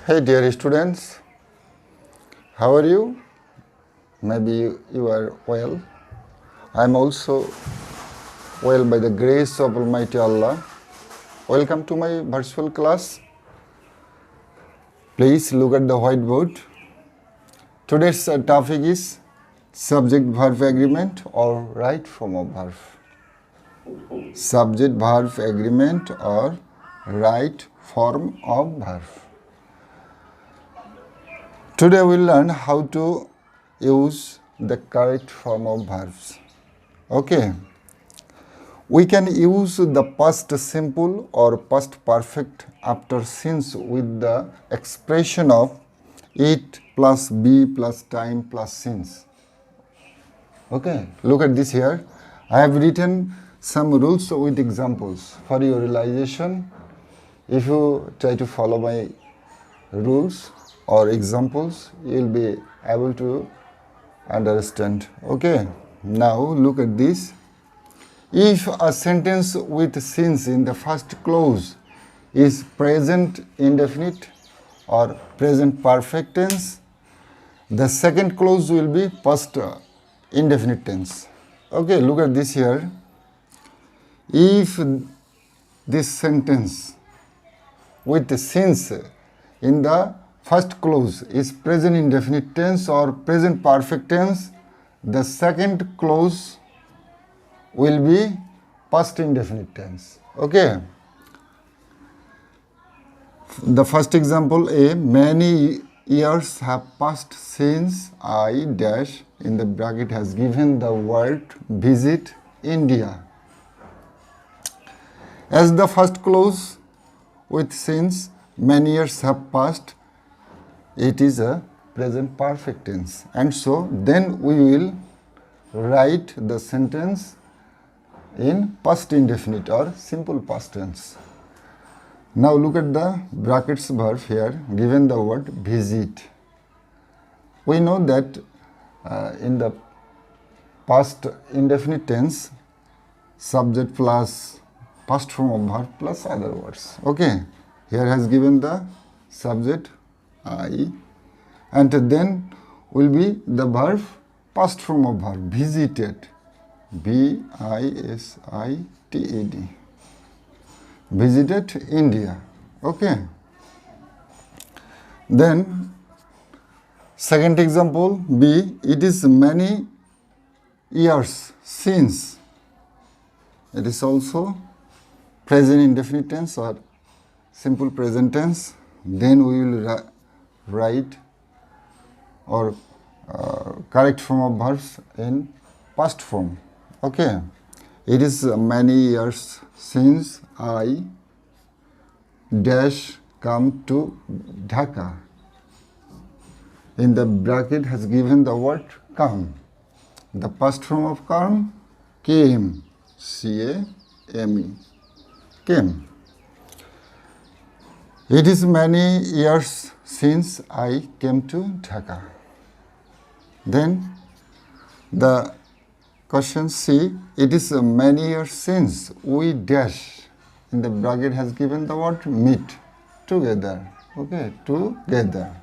Hey dear students, how are you? Maybe you are well. I am also well by the grace of Almighty Allah. Welcome to my virtual class. Please look at the whiteboard. Today's topic is subject-verb agreement or right form of verb. Subject-verb agreement or right form of verb. Today we will learn how to use the correct form of verbs. Okay. We can use the past simple or past perfect after since with the expression of it plus be plus time plus since. Okay. Look at this here. I have written some rules with examples for your realization. If you try to follow my rules or examples, you will be able to understand. Okay, now look at this. If a sentence with since in the first clause is present indefinite or present perfect tense, the second clause will be past indefinite tense. Okay, look at this here. If this sentence with since in the first clause is present indefinite tense or present perfect tense, the second clause will be past indefinite tense. Okay. The first example A, many years have passed since I dash in the bracket has given the word visit India. As the first clause with since many years have passed, it is a present perfect tense, and so then we will write the sentence in past indefinite or simple past tense. Now look at the brackets verb here given the word visit. We know that in the past indefinite tense, subject plus past form of verb plus other words. Okay, here has given the subject I, and then will be the verb past form of verb visited, V-I-S-I-T-E-D, visited India. Okay. Then second example B, it is many years since. It is also present indefinite tense or simple present tense. Then we will write or correct form of verbs in past form. Okay. It is many years since I dash come to Dhaka. In the bracket has given the word come. The past form of come, came, C-A-M-E, came. It is many years since I came to Dhaka. Then the question C, it is many years since we dash. In the bracket has given the word meet, together. Okay, together.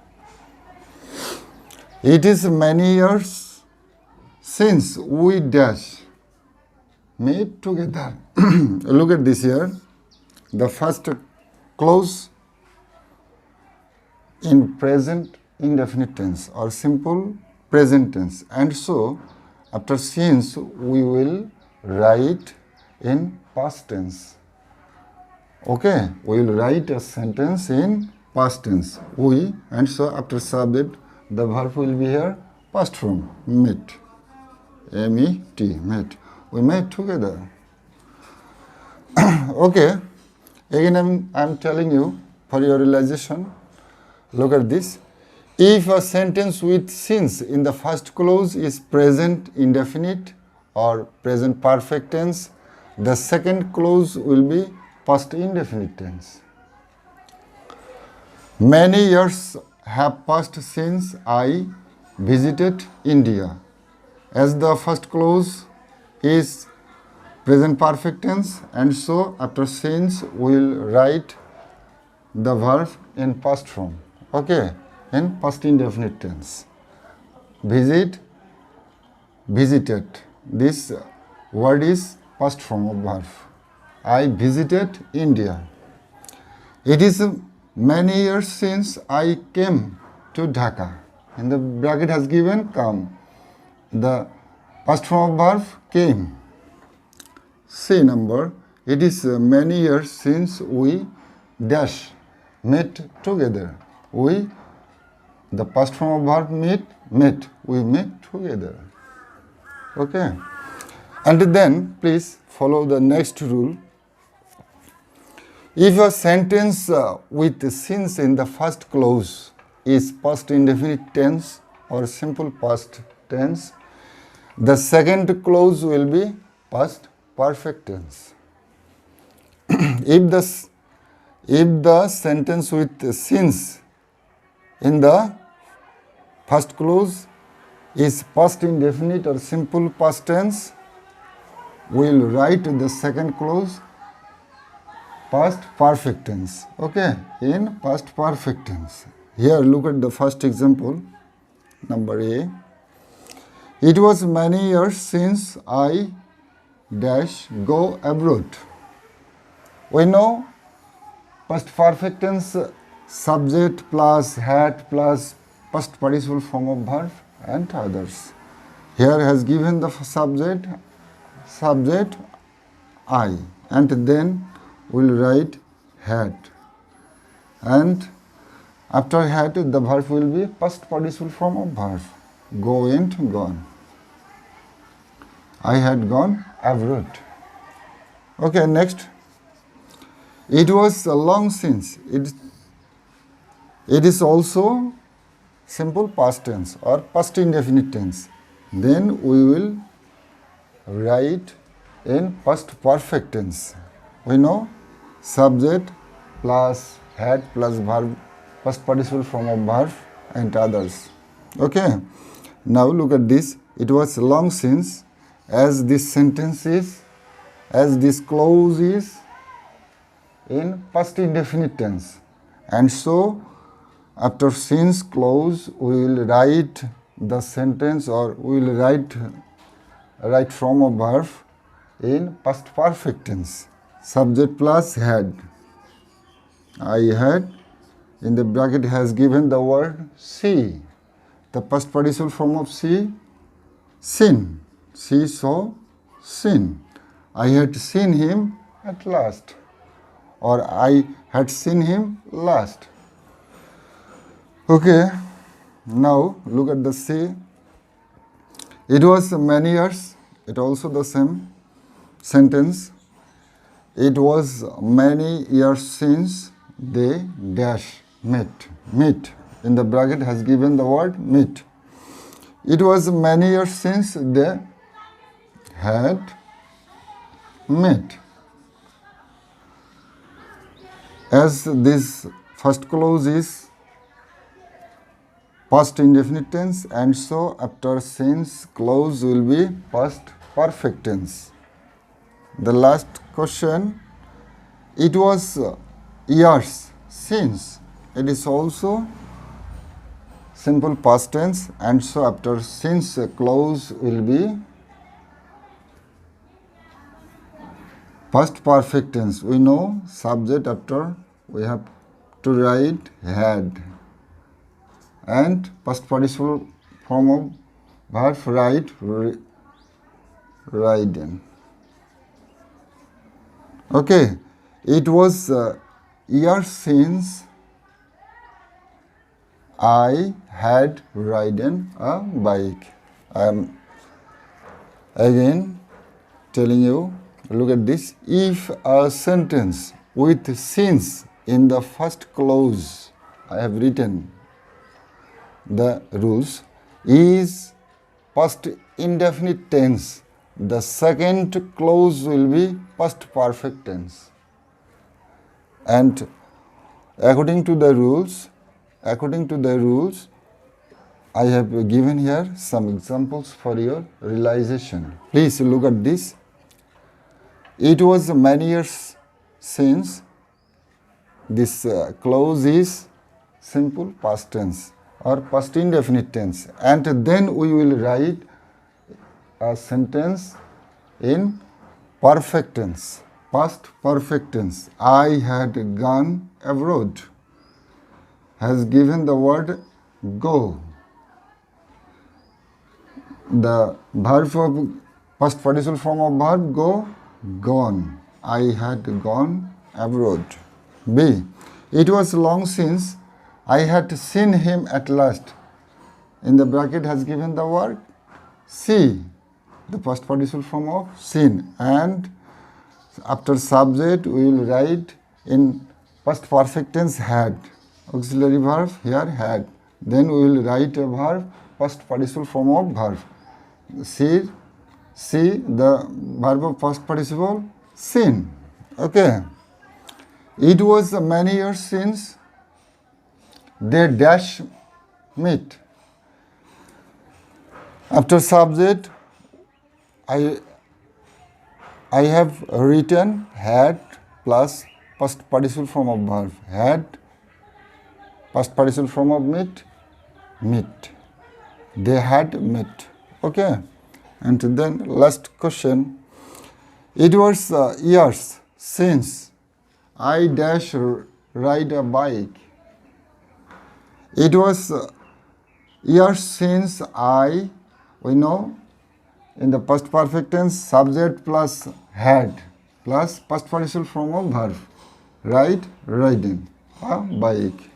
It is many years since we dash, meet together. Look at this here. The first clause in present indefinite tense or simple present tense, and so after since we will write in past tense. Okay, we will write a sentence in past tense. We, and so after subject the verb will be here past form, meet, M-E-T, met. We met together. Okay, again I'm telling you for your realization. Look at this. If a sentence with since in the first clause is present indefinite or present perfect tense, the second clause will be past indefinite tense. Many years have passed since I visited India. As the first clause is present perfect tense, and so after since we will write the verb in past form. Okay, in past indefinite tense. Visit, visited. This word is past form of verb. I visited India. It is many years since I came to Dhaka. And the bracket has given come. The past form of verb came. C number. It is many years since we dash met together. We, the past form of verb met. We met together. Okay. And then please follow the next rule. If a sentence with since in the first clause is past indefinite tense or simple past tense, the second clause will be past perfect tense. If the sentence with since in the first clause is past indefinite or simple past tense, we will write the second clause past perfect tense. Okay, in past perfect tense. Here look at the first example, number A. It was many years since I dash go abroad. We know past perfect tense subject plus had plus past participle form of verb and others. Here has given the subject I, and then we'll write had, and after had the verb will be past participle form of verb, go and gone. I had gone abroad. Okay, next. It was long since. It is also simple past tense or past indefinite tense. Then we will write in past perfect tense. We know subject plus had plus verb, past participle form of verb and others. Okay. Now look at this. It was long since, as this sentence is, as this clause is in past indefinite tense, and so after since clause we will write the sentence or we will write form of verb in past perfect tense. Subject plus had. I had, in the bracket has given the word see. The past participle form of see, seen. She saw, seen. I had seen him at last, or I had seen him last. Okay, now look at the C. It was many years, it also the same sentence. It was many years since they dash met. In the bracket has given the word meet. It was many years since they had met. As this first clause is past indefinite tense, and so after since clause will be past perfect tense. The last question, it was years since. It is also simple past tense, and so after since clause will be past perfect tense. We know subject after we have to write had, and past participle form of verb write ridden. Okay, it was years since I had ridden a bike. I am again telling you, look at this. If a sentence with since in the first clause, I have written the rules, is past indefinite tense, the second clause will be past perfect tense. And according to the rules, I have given here some examples for your realization. Please look at this. It was many years since. This clause is simple past tense or past indefinite tense, and then we will write a sentence in perfect tense, past perfect tense. I had gone abroad has given the word go. The verb of past participle form of verb go, gone. I had gone abroad. B. It was long since I had seen him at last. In the bracket has given the word see, the past participle form of seen, and after subject we will write in past perfect tense had, auxiliary verb here had. Then we will write a verb past participle form of verb. See, the verb of past participle seen. Okay. It was many years since they dash meet. After subject, I have written had plus past participle form of verb. Had, past participle form of meet, meet. They had met. Okay. And then last question. It was years since I dash ride a bike. It was years since we know in the past perfect tense subject plus had plus past participle form of verb, ride, riding a bike.